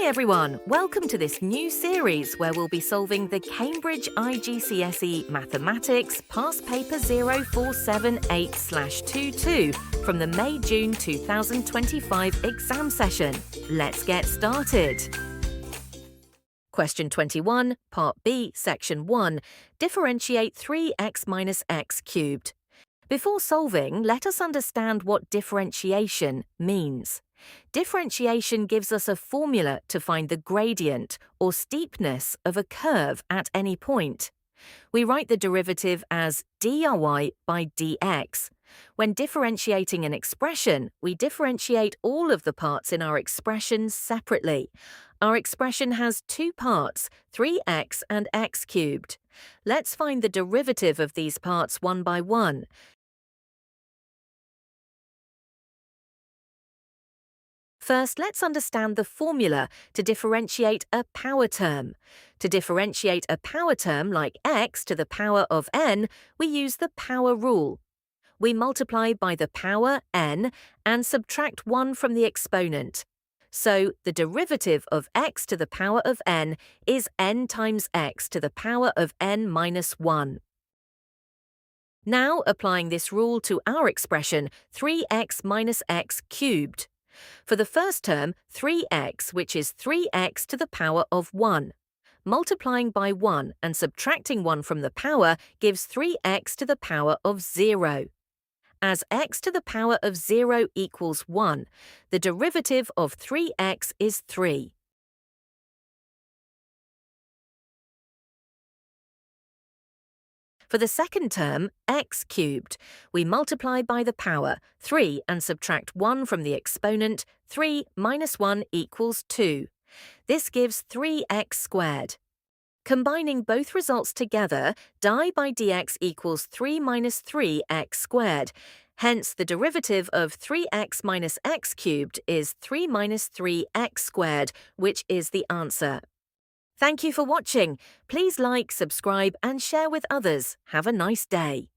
Hi everyone, welcome to this new series where we'll be solving the Cambridge IGCSE Mathematics Past Paper 0478/22 from the May-June 2025 exam session. Let's get started. Question 21, Part B, Section 1. Differentiate 3x minus x cubed. Before solving, let us understand what differentiation means. Differentiation gives us a formula to find the gradient or steepness of a curve at any point. We write the derivative as dy by dx. When differentiating an expression, we differentiate all of the parts in our expression separately. Our expression has two parts, 3x and x cubed. Let's find the derivative of these parts one by one. First, let's understand the formula to differentiate a power term. To differentiate a power term like x to the power of n, we use the power rule. We multiply by the power n and subtract 1 from the exponent. So, the derivative of x to the power of n is n times x to the power of n minus 1. Now, applying this rule to our expression, 3x minus x cubed. For the first term, 3x, which is 3x to the power of 1. Multiplying by 1 and subtracting 1 from the power gives 3x to the power of 0. As x to the power of 0 equals 1, the derivative of 3x is 3. For the second term, x cubed, we multiply by the power, 3, and subtract 1 from the exponent, 3 minus 1 equals 2. This gives 3x squared. Combining both results together, dy by dx equals 3 minus 3x squared. Hence, the derivative of 3x minus x cubed is 3 minus 3x squared, which is the answer. Thank you for watching. Please like, subscribe, and share with others. Have a nice day.